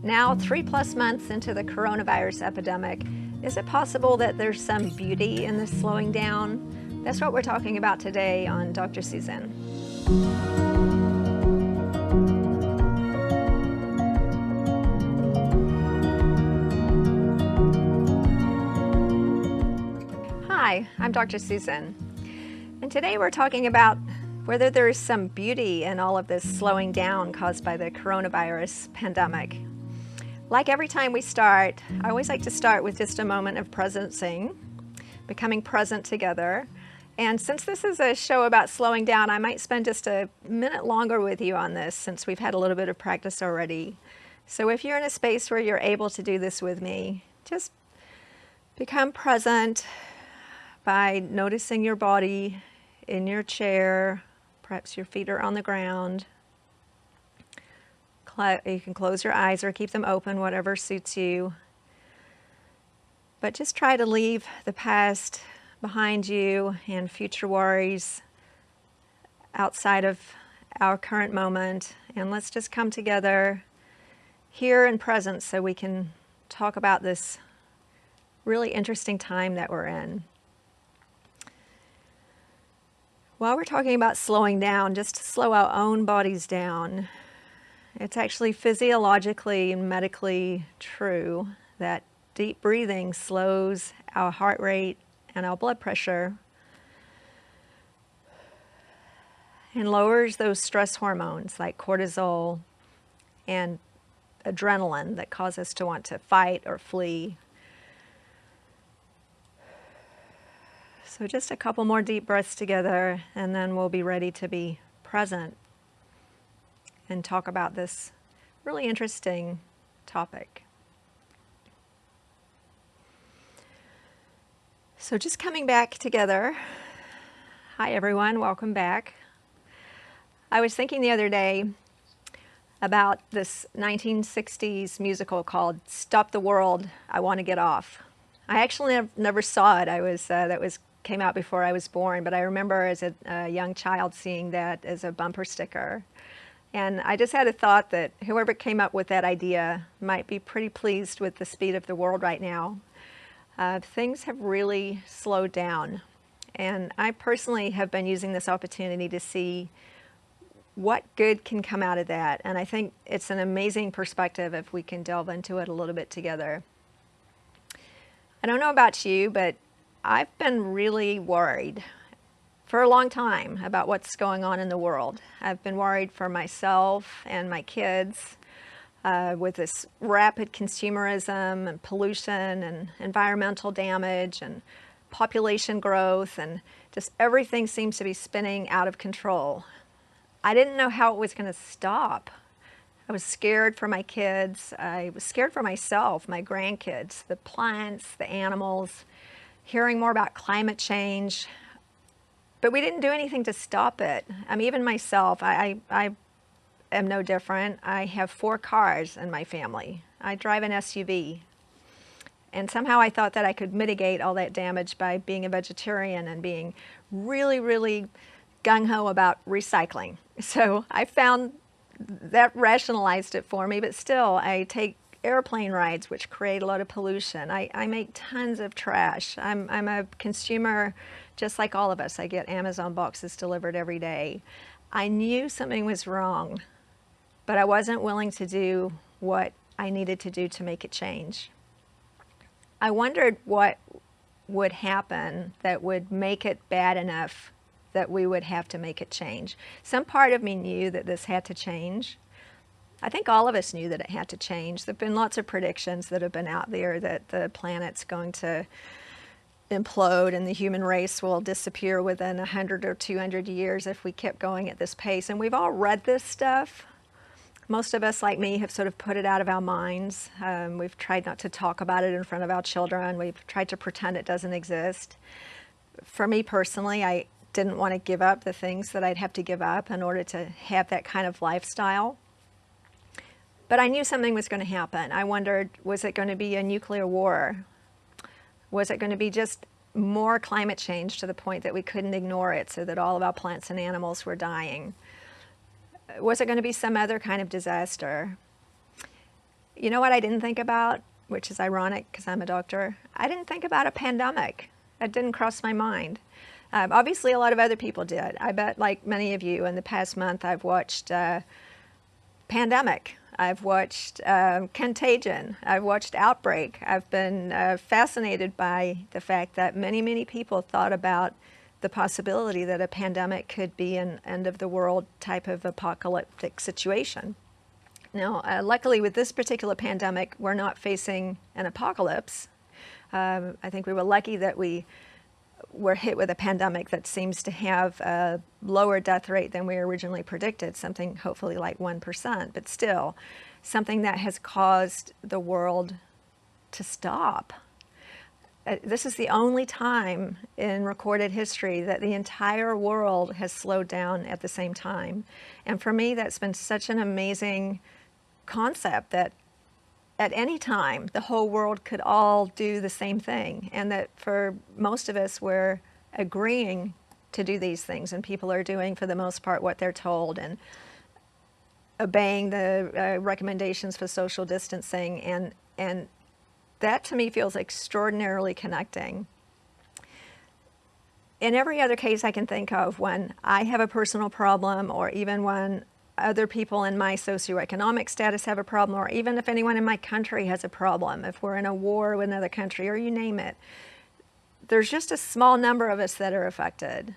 Now, 3+ months into the coronavirus epidemic, is it possible that there's some beauty in this slowing down? That's what we're talking about today on Dr. Susan. Hi, I'm Dr. Susan, and today we're talking about whether there is some beauty in all of this slowing down caused by the coronavirus pandemic. Like every time we start, I always like to start with just a moment of presencing, becoming present together. And since this is a show about slowing down, I might spend just a minute longer with you on this since we've had a little bit of practice already. So if you're in a space where you're able to do this with me, just become present by noticing your body in your chair. Perhaps your feet are on the ground. You can close your eyes or keep them open, whatever suits you. But just try to leave the past behind you and future worries outside of our current moment. And let's just come together here and present so we can talk about this really interesting time that we're in. While we're talking about slowing down, just to slow our own bodies down, it's actually physiologically and medically true that deep breathing slows our heart rate and our blood pressure and lowers those stress hormones like cortisol and adrenaline that cause us to want to fight or flee. So just a couple more deep breaths together, and then we'll be ready to be present and talk about this really interesting topic. So just coming back together. Hi everyone, welcome back. I was thinking the other day about this 1960s musical called Stop the World, I Want to Get Off. I actually never saw it. Came out before I was born, but I remember as a young child seeing that as a bumper sticker. And I just had a thought that whoever came up with that idea might be pretty pleased with the speed of the world right now. Things have really slowed down. And I personally have been using this opportunity to see what good can come out of that. And I think it's an amazing perspective if we can delve into it a little bit together. I don't know about you, but I've been really worried for a long time about what's going on in the world. I've been worried for myself and my kids with this rapid consumerism and pollution and environmental damage and population growth, and just everything seems to be spinning out of control. I didn't know how it was going to stop. I was scared for my kids. I was scared for myself, my grandkids, the plants, the animals, hearing more about climate change. But we didn't do anything to stop it. I mean, even myself, I am no different. I have 4 cars in my family. I drive an SUV. And somehow I thought that I could mitigate all that damage by being a vegetarian and being really, really gung-ho about recycling. So I found that rationalized it for me, but still I take airplane rides, which create a lot of pollution. I make tons of trash. I'm a consumer just like all of us. I get Amazon boxes delivered every day. I knew something was wrong, but I wasn't willing to do what I needed to do to make it change. I wondered what would happen that would make it bad enough that we would have to make it change. Some part of me knew that this had to change. I think all of us knew that it had to change. There have been lots of predictions that have been out there that the planet's going to implode and the human race will disappear within 100 or 200 years if we kept going at this pace. And we've all read this stuff. Most of us, like me, have sort of put it out of our minds. We've tried not to talk about it in front of our children. We've tried to pretend it doesn't exist. For me personally, I didn't want to give up the things that I'd have to give up in order to have that kind of lifestyle. But I knew something was going to happen. I wondered, was it going to be a nuclear war? Was it going to be just more climate change to the point that we couldn't ignore it so that all of our plants and animals were dying? Was it going to be some other kind of disaster? You know what I didn't think about, which is ironic because I'm a doctor? I didn't think about a pandemic. That didn't cross my mind. Obviously, a lot of other people did. I bet, like many of you, in the past month, I've watched Pandemic. I've watched Contagion. I've watched Outbreak. I've been fascinated by the fact that many, many people thought about the possibility that a pandemic could be an end of the world type of apocalyptic situation. Now, luckily with this particular pandemic, we're not facing an apocalypse. I think we were lucky that we were hit with a pandemic that seems to have a lower death rate than we originally predicted, something hopefully like 1%, but still something that has caused the world to stop. This is the only time in recorded history that the entire world has slowed down at the same time. And for me, that's been such an amazing concept that at any time the whole world could all do the same thing, and that for most of us we're agreeing to do these things, and people are doing for the most part what they're told and obeying the recommendations for social distancing, and that to me feels extraordinarily connecting. In every other case I can think of, when I have a personal problem, or even when other people in my socioeconomic status have a problem, or even if anyone in my country has a problem, if we're in a war with another country, or you name it, there's just a small number of us that are affected.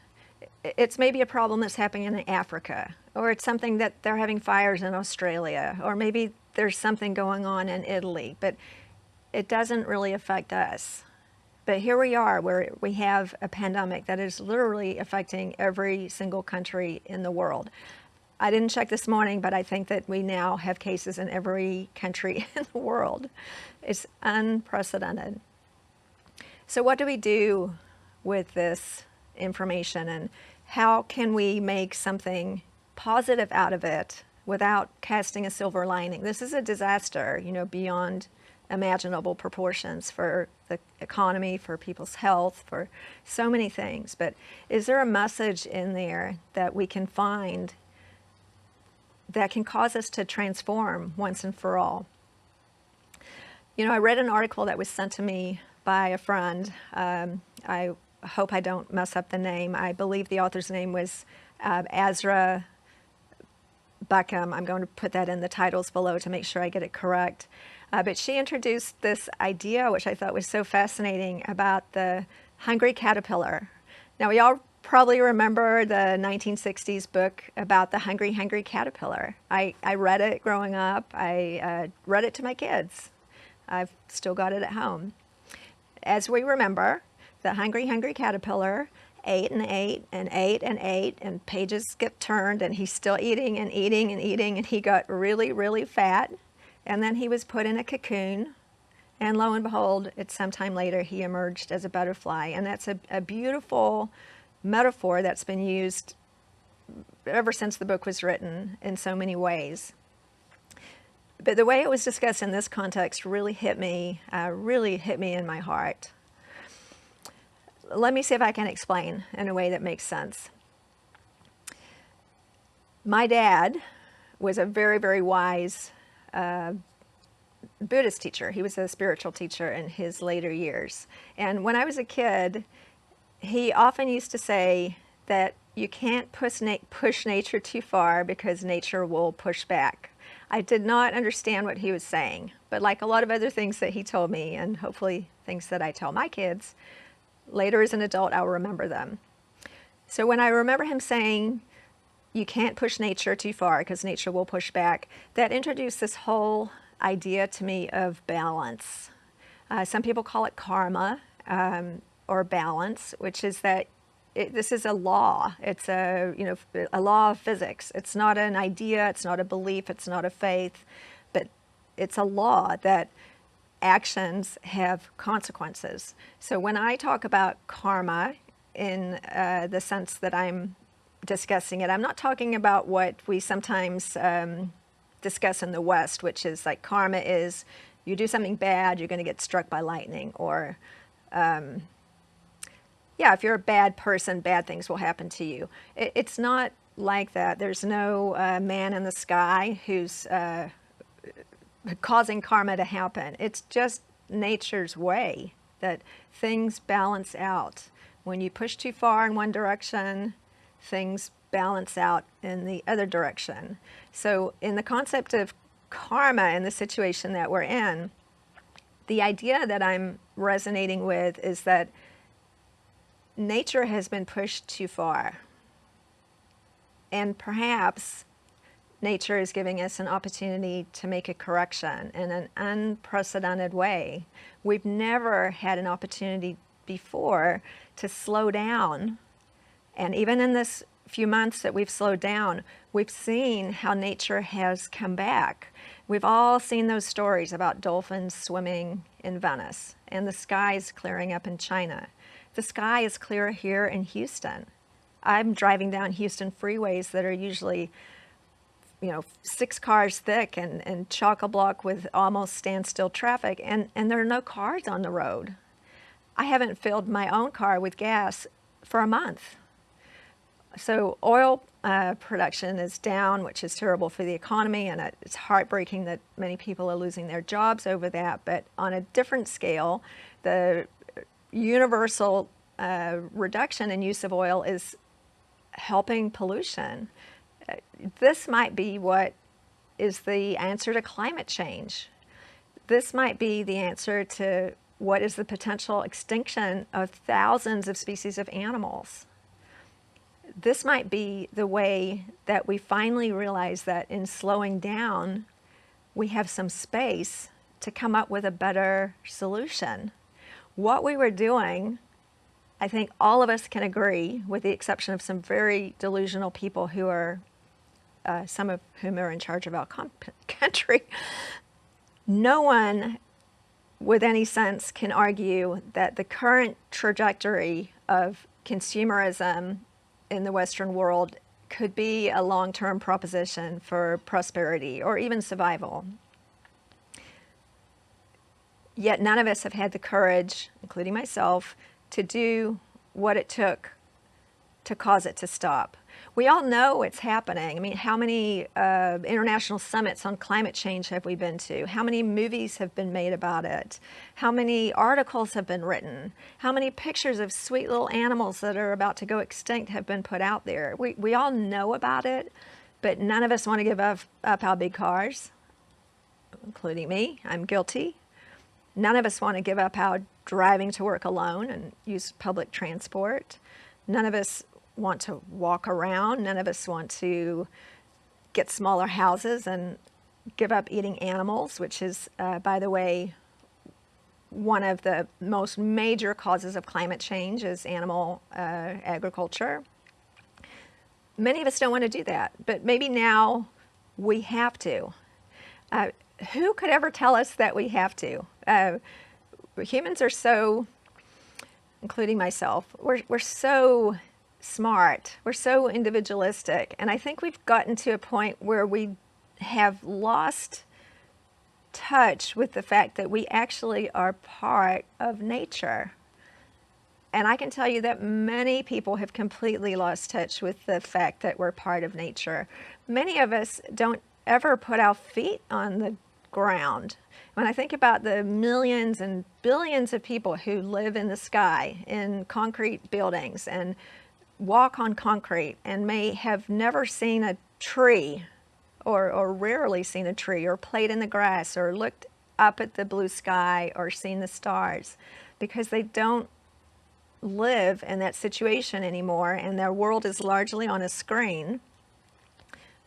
It's maybe a problem that's happening in Africa, or it's something that they're having fires in Australia, or maybe there's something going on in Italy, but it doesn't really affect us. But here we are, where we have a pandemic that is literally affecting every single country in the world. I didn't check this morning, but I think that we now have cases in every country in the world. It's unprecedented. So what do we do with this information, and how can we make something positive out of it without casting a silver lining? This is a disaster, beyond imaginable proportions for the economy, for people's health, for so many things. But is there a message in there that we can find that can cause us to transform once and for all? I read an article that was sent to me by a friend. I hope I don't mess up the name. I believe the author's name was Azra Buckham. I'm going to put that in the titles below to make sure I get it correct. But she introduced this idea, which I thought was so fascinating, about the hungry caterpillar. Now, we all probably remember the 1960s book about the hungry caterpillar. I read it growing up. I read it to my kids. I've still got it at home. As we remember, the hungry caterpillar ate and ate and ate and ate, and pages get turned, and he's still eating and eating and eating, and he got really, really fat, and then he was put in a cocoon, and lo and behold, it's sometime later he emerged as a butterfly. And that's a beautiful metaphor that's been used ever since the book was written in so many ways. But the way it was discussed in this context really hit me in my heart. Let me see if I can explain in a way that makes sense. My dad was a very, very wise Buddhist teacher. He was a spiritual teacher in his later years. And when I was a kid, he often used to say that you can't push nature too far because nature will push back. I did not understand what he was saying, but like a lot of other things that he told me, and hopefully things that I tell my kids, later as an adult I'll remember them. So when I remember him saying, you can't push nature too far because nature will push back, that introduced this whole idea to me of balance. Some people call it karma, or balance, which is that this is a law. It's a law of physics. It's not an idea, it's not a belief, it's not a faith, but it's a law that actions have consequences. So when I talk about karma in the sense that I'm discussing it, I'm not talking about what we sometimes discuss in the West, which is like karma is you do something bad, you're going to get struck by lightning, or if you're a bad person, bad things will happen to you. It's not like that. There's no man in the sky who's causing karma to happen. It's just nature's way that things balance out. When you push too far in one direction, things balance out in the other direction. So in the concept of karma in the situation that we're in, the idea that I'm resonating with is that nature has been pushed too far. And perhaps nature is giving us an opportunity to make a correction in an unprecedented way. We've never had an opportunity before to slow down. And even in this few months that we've slowed down, we've seen how nature has come back. We've all seen those stories about dolphins swimming in Venice and the skies clearing up in China. The sky is clear here in Houston. I'm driving down Houston freeways that are usually, 6 cars thick and chock-a-block with almost standstill traffic, and there are no cars on the road. I haven't filled my own car with gas for a month. So oil production is down, which is terrible for the economy, and it's heartbreaking that many people are losing their jobs over that. But on a different scale, the universal reduction in use of oil is helping pollution. This might be what is the answer to climate change. This might be the answer to what is the potential extinction of thousands of species of animals. This might be the way that we finally realize that in slowing down, we have some space to come up with a better solution. What we were doing, I think all of us can agree, with the exception of some very delusional people who are, some of whom are in charge of our country. No one with any sense can argue that the current trajectory of consumerism in the Western world could be a long-term proposition for prosperity or even survival. Yet none of us have had the courage, including myself, to do what it took to cause it to stop. We all know it's happening. I mean, how many international summits on climate change have we been to? How many movies have been made about it? How many articles have been written? How many pictures of sweet little animals that are about to go extinct have been put out there? We all know about it, but none of us want to give up our big cars, including me. I'm guilty. None of us want to give up our driving to work alone and use public transport. None of us want to walk around. None of us want to get smaller houses and give up eating animals, which is, by the way, one of the most major causes of climate change is animal agriculture. Many of us don't want to do that, but maybe now we have to. Who could ever tell us that we have to? Humans are so, including myself, we're so smart, we're so individualistic, and I think we've gotten to a point where we have lost touch with the fact that we actually are part of nature. And I can tell you that many people have completely lost touch with the fact that we're part of nature. Many of us don't ever put our feet on the ground. When I think about the millions and billions of people who live in the sky in concrete buildings and walk on concrete and may have never seen a tree or rarely seen a tree or played in the grass or looked up at the blue sky or seen the stars because they don't live in that situation anymore and their world is largely on a screen.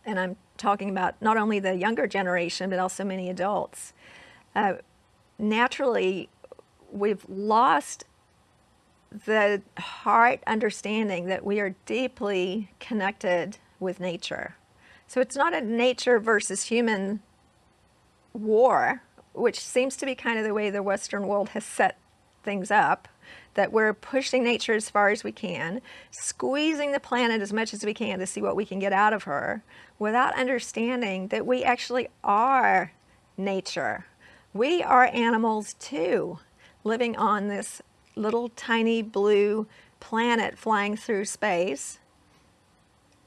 And I'm talking about not only the younger generation but also many adults. Naturally, we've lost the heart understanding that we are deeply connected with nature. So it's not a nature versus human war, which seems to be kind of the way the Western world has set things up, that we're pushing nature as far as we can, squeezing the planet as much as we can to see what we can get out of her, without understanding that we actually are nature. We are animals too, living on this little tiny blue planet flying through space.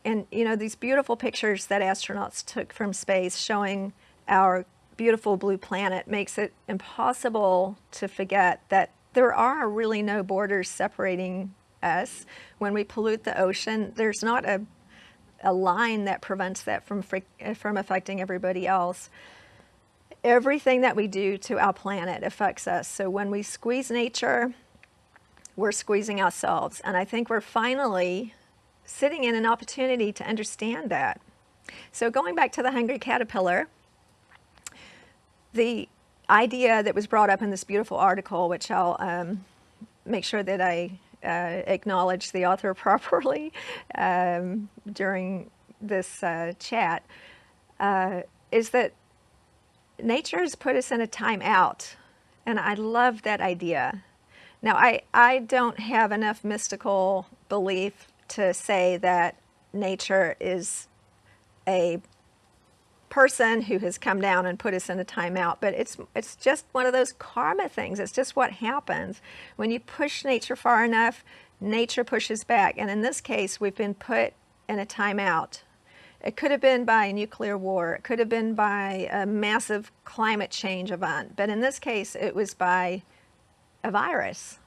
And these beautiful pictures that astronauts took from space showing our beautiful blue planet makes it impossible to forget that there are really no borders separating us. When we pollute the ocean, there's not a line that prevents that from affecting everybody else. Everything that we do to our planet affects us. So when we squeeze nature, we're squeezing ourselves. And I think we're finally sitting in an opportunity to understand that. So going back to the hungry caterpillar, the idea that was brought up in this beautiful article, which I'll make sure that I acknowledge the author properly during this chat, is that nature has put us in a timeout. And I love that idea. Now, I don't have enough mystical belief to say that nature is a person who has come down and put us in a timeout, but it's just one of those karma things. It's just what happens. When you push nature far enough, nature pushes back. And in this case, we've been put in a timeout. It could have been by a nuclear war. It could have been by a massive climate change event. But in this case, it was by a virus.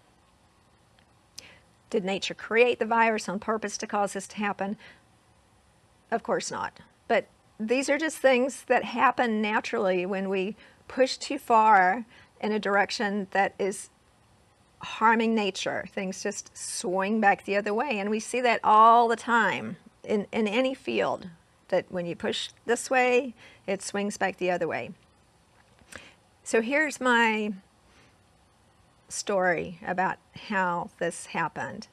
Did nature create the virus on purpose to cause this to happen? Of course not. But these are just things that happen naturally when we push too far in a direction that is harming nature. Things just swing back the other way. And we see that all the time in any field, that when you push this way, it swings back the other way. So here's my story about how this happened.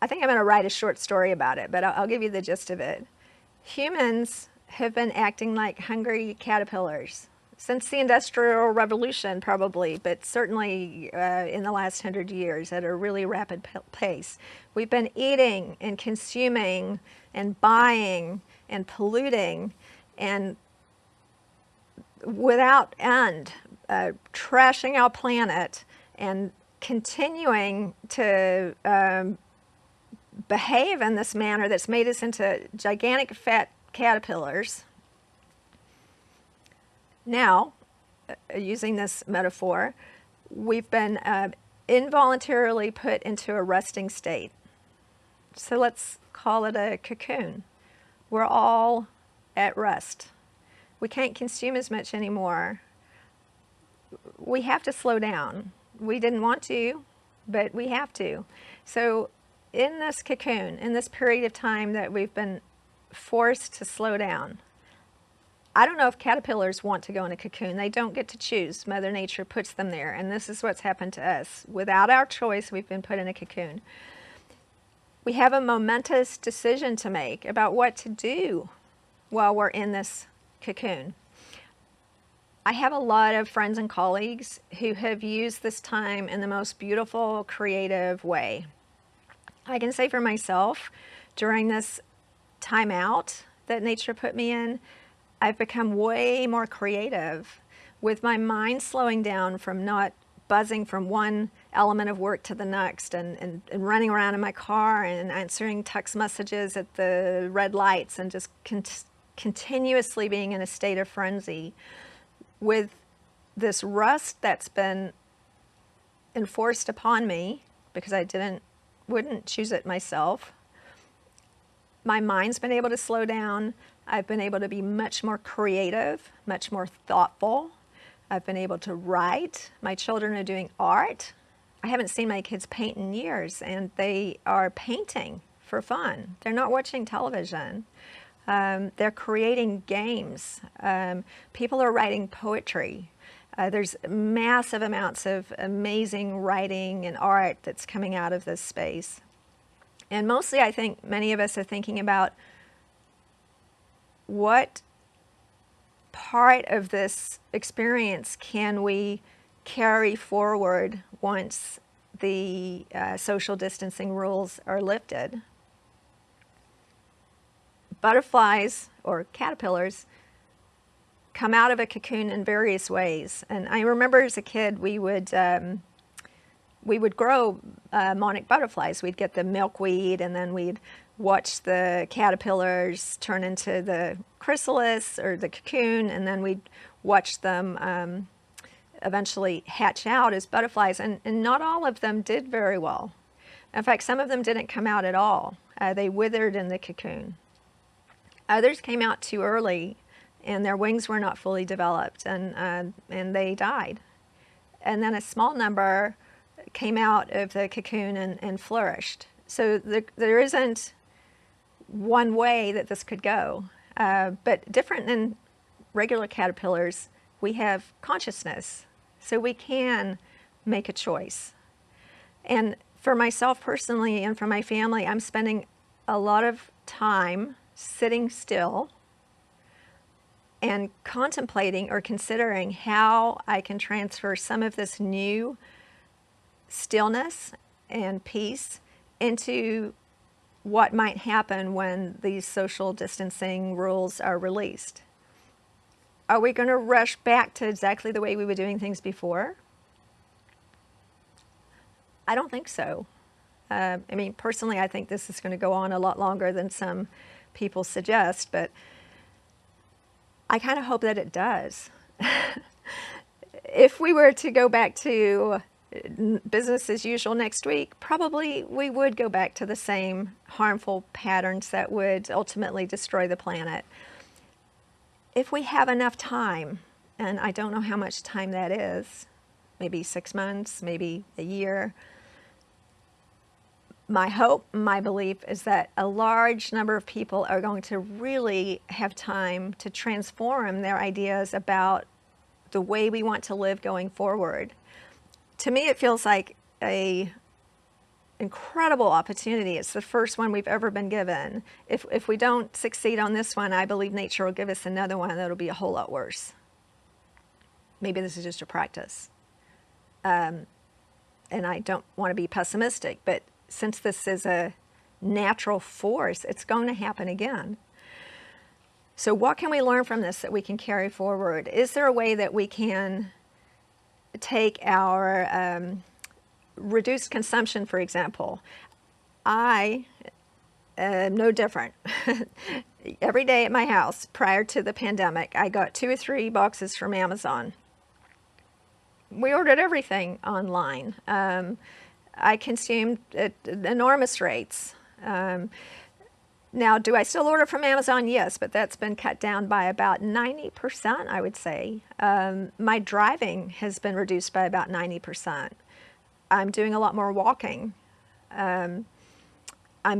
I think I'm going to write a short story about it, but I'll give you the gist of it. Humans have been acting like hungry caterpillars since the Industrial Revolution, probably, but certainly in the last 100 years at a really rapid pace. We've been eating and consuming and buying and polluting and without end, trashing our planet and continuing to behave in this manner that's made us into gigantic fat caterpillars. Now, using this metaphor, we've been involuntarily put into a resting state. So let's call it a cocoon. We're all at rest. We can't consume as much anymore. We have to slow down. We didn't want to, but we have to. So in this cocoon, in this period of time that we've been forced to slow down, I don't know if caterpillars want to go in a cocoon. They don't get to choose. Mother Nature puts them there, and this is what's happened to us. Without our choice, we've been put in a cocoon. We have a momentous decision to make about what to do while we're in this cocoon. I have a lot of friends and colleagues who have used this time in the most beautiful, creative way. I can say for myself, during this time out that nature put me in, I've become way more creative with my mind slowing down from not buzzing from one element of work to the next and running around in my car and answering text messages at the red lights and just continuously being in a state of frenzy. With this rust that's been enforced upon me because I wouldn't choose it myself, my mind's been able to slow down. I've been able to be much more creative, much more thoughtful. I've been able to write. My children are doing art. I haven't seen my kids paint in years, and they are painting for fun. They're not watching television. They're creating games. People are writing poetry. There's massive amounts of amazing writing and art that's coming out of this space. And mostly I think many of us are thinking about what part of this experience can we carry forward once the social distancing rules are lifted. Butterflies or caterpillars come out of a cocoon in various ways. And I remember as a kid, we would grow monarch butterflies. We'd get the milkweed, and then we'd watch the caterpillars turn into the chrysalis or the cocoon, and then we'd watched them eventually hatch out as butterflies, and not all of them did very well. In fact, some of them didn't come out at all. They withered in the cocoon. Others came out too early, and their wings were not fully developed, and they died. And then a small number came out of the cocoon and flourished. So there isn't one way that this could go. But different than regular caterpillars, we have consciousness. So we can make a choice. And for myself personally and for my family, I'm spending a lot of time sitting still and contemplating or considering how I can transfer some of this new stillness and peace into what might happen when these social distancing rules are released. Are we going to rush back to exactly the way we were doing things before? I don't think so. I mean, personally, I think this is going to go on a lot longer than some people suggest, but I kind of hope that it does. If we were to go back to business as usual next week, probably we would go back to the same harmful patterns that would ultimately destroy the planet. If we have enough time, and I don't know how much time that is, maybe 6 months, maybe a year, my hope, my belief is that a large number of people are going to really have time to transform their ideas about the way we want to live going forward. To me, it feels like an incredible opportunity. It's the first one we've ever been given. If we don't succeed on this one, I believe nature will give us another one that'll be a whole lot worse. Maybe this is just a practice. And I don't want to be pessimistic, but since this is a natural force, it's going to happen again. So what can we learn from this that we can carry forward? Is there a way that we can take our reduced consumption, for example? I am no different. Every day at my house prior to the pandemic, I got 2 or 3 boxes from Amazon. We ordered everything online. I consumed at enormous rates. Now, do I still order from Amazon? Yes, but that's been cut down by about 90%, I would say. My driving has been reduced by about 90%. I'm doing a lot more walking. I'm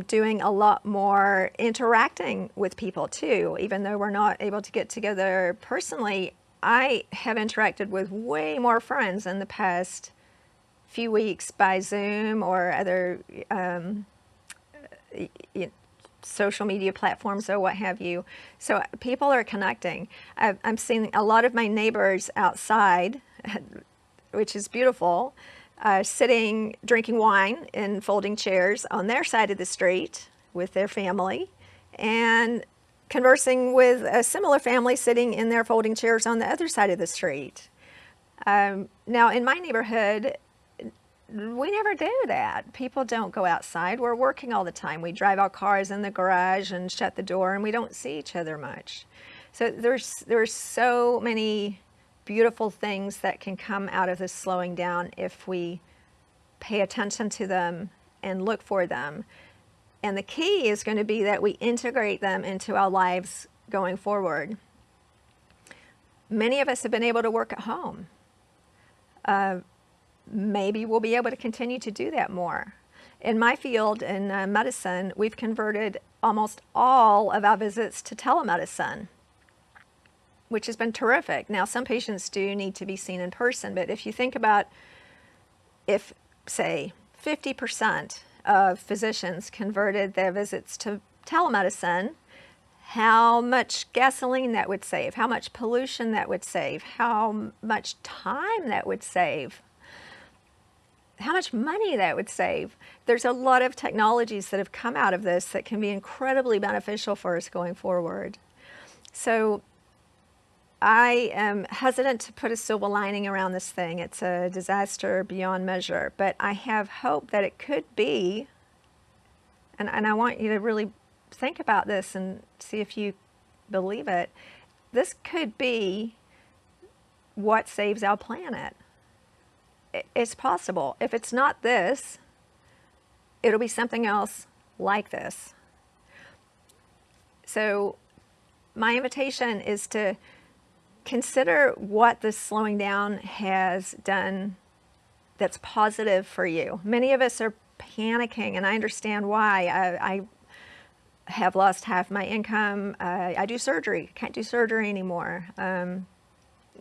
doing a lot more interacting with people too. Even though we're not able to get together personally, I have interacted with way more friends in the past few weeks by Zoom or other social media platforms or what have you. So people are connecting. I'm seeing a lot of my neighbors outside, which is beautiful, sitting, drinking wine in folding chairs on their side of the street with their family, and conversing with a similar family sitting in their folding chairs on the other side of the street. Now, in my neighborhood, we never do that. People don't go outside. We're working all the time. We drive our cars in the garage and shut the door, and we don't see each other much. So there's so many beautiful things that can come out of this slowing down if we pay attention to them and look for them. And the key is going to be that we integrate them into our lives going forward. Many of us have been able to work at home. Maybe we'll be able to continue to do that more. In my field, in medicine, we've converted almost all of our visits to telemedicine, which has been terrific. Now, some patients do need to be seen in person, but if you think about if, say, 50% of physicians converted their visits to telemedicine, how much gasoline that would save, how much pollution that would save, how much time that would save, how much money that would save. There's a lot of technologies that have come out of this that can be incredibly beneficial for us going forward. So I am hesitant to put a silver lining around this thing. It's a disaster beyond measure, but I have hope that it could be, and I want you to really think about this and see if you believe it. This could be what saves our planet. It's possible. If it's not this, it'll be something else like this. So my invitation is to consider what this slowing down has done that's positive for you. Many of us are panicking, and I understand why. I have lost half my income. I do surgery, can't do surgery anymore.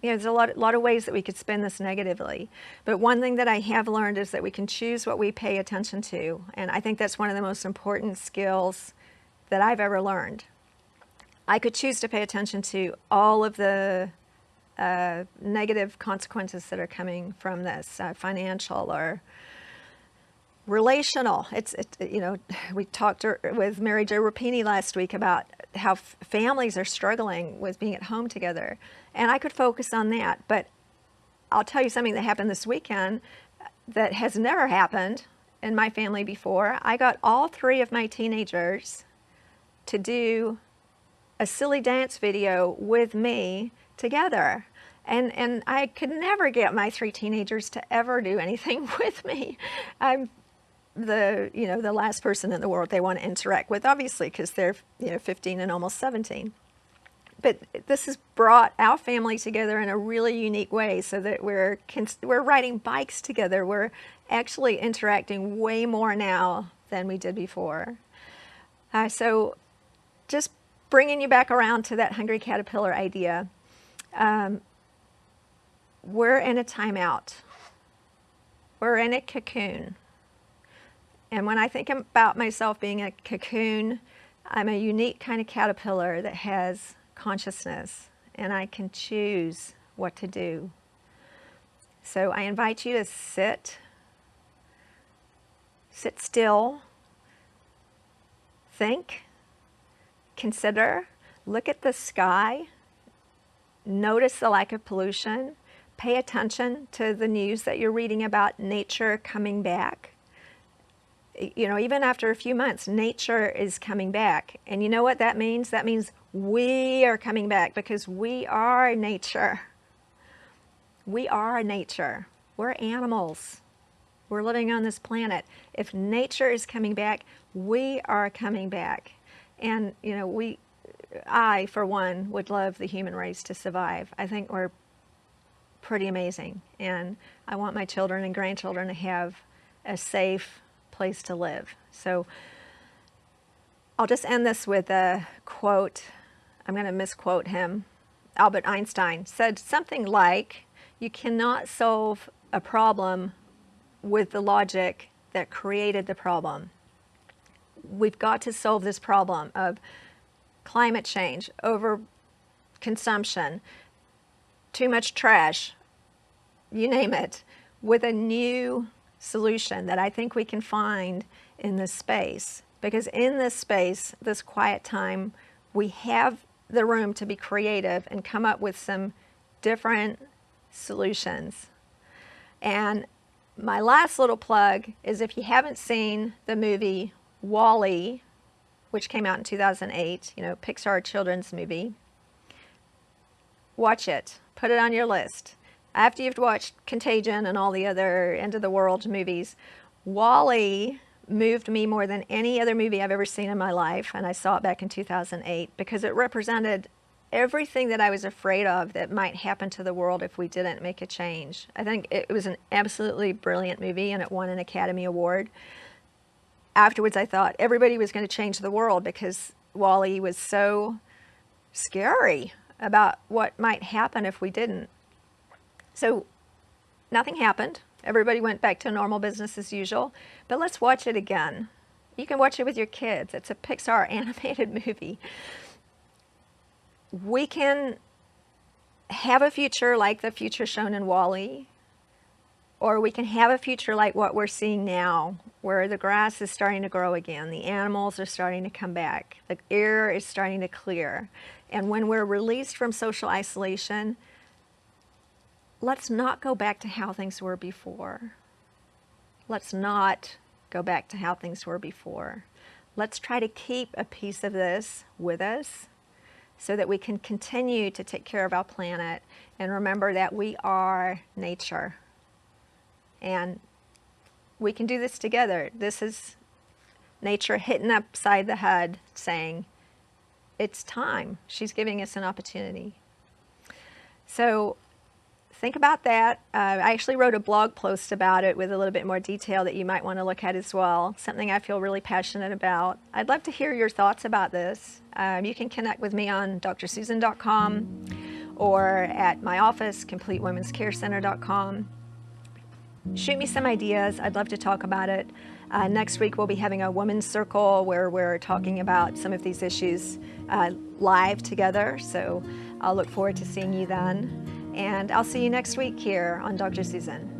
There's a lot of ways that we could spin this negatively. But one thing that I have learned is that we can choose what we pay attention to. And I think that's one of the most important skills that I've ever learned. I could choose to pay attention to all of the negative consequences that are coming from this, financial or relational. We talked with Mary Jo Rapini last week about how families are struggling with being at home together. And I could focus on that. But I'll tell you something that happened this weekend that has never happened in my family before. I got all 3 of my teenagers to do a silly dance video with me together. And I could never get my 3 teenagers to ever do anything with me. I'm the last person in the world they want to interact with, obviously, because they're 15 and almost 17. But this has brought our family together in a really unique way, so that we're riding bikes together. We're actually interacting way more now than we did before. So just bringing you back around to that hungry caterpillar idea. We're in a timeout. We're in a cocoon. And when I think about myself being a cocoon, I'm a unique kind of caterpillar that has consciousness, and I can choose what to do. So I invite you to sit still, think, consider, look at the sky, notice the lack of pollution, pay attention to the news that you're reading about nature coming back. Even after a few months, nature is coming back. And you know what that means? That means we are coming back, because we are nature. We are nature. We're animals. We're living on this planet. If nature is coming back, we are coming back. And, I, for one, would love the human race to survive. I think we're pretty amazing. And I want my children and grandchildren to have a safe place to live. So I'll just end this with a quote. I'm going to misquote him. Albert Einstein said something like, "You cannot solve a problem with the logic that created the problem." We've got to solve this problem of climate change, overconsumption, too much trash, you name it, with a new solution that I think we can find in this space. Because in this space, this quiet time, we have the room to be creative and come up with some different solutions. And my last little plug is, if you haven't seen the movie WALL-E, which came out in 2008, Pixar children's movie, watch it. Put it on your list. After you've watched Contagion and all the other end of the world movies, WALL-E moved me more than any other movie I've ever seen in my life, and I saw it back in 2008 because it represented everything that I was afraid of that might happen to the world if we didn't make a change. I think it was an absolutely brilliant movie, and it won an Academy Award. Afterwards, I thought everybody was going to change the world because WALL-E was so scary about what might happen if we didn't. So nothing happened. Everybody went back to normal business as usual. But let's watch it again. You can watch it with your kids. It's a Pixar animated movie. We can have a future like the future shown in WALL-E, or we can have a future like what we're seeing now, where the grass is starting to grow again, the animals are starting to come back, the air is starting to clear. And when we're released from social isolation, let's not go back to how things were before. Let's not go back to how things were before. Let's try to keep a piece of this with us so that we can continue to take care of our planet and remember that we are nature. And we can do this together. This is nature hitting upside the head saying, it's time. She's giving us an opportunity. So think about that. I actually wrote a blog post about it with a little bit more detail that you might want to look at as well. Something I feel really passionate about. I'd love to hear your thoughts about this. You can connect with me on drsusan.com or at my office, completewomenscarecenter.com. Shoot me some ideas. I'd love to talk about it. Next week we'll be having a women's circle where we're talking about some of these issues live together. So I'll look forward to seeing you then. And I'll see you next week here on Dr. Susan.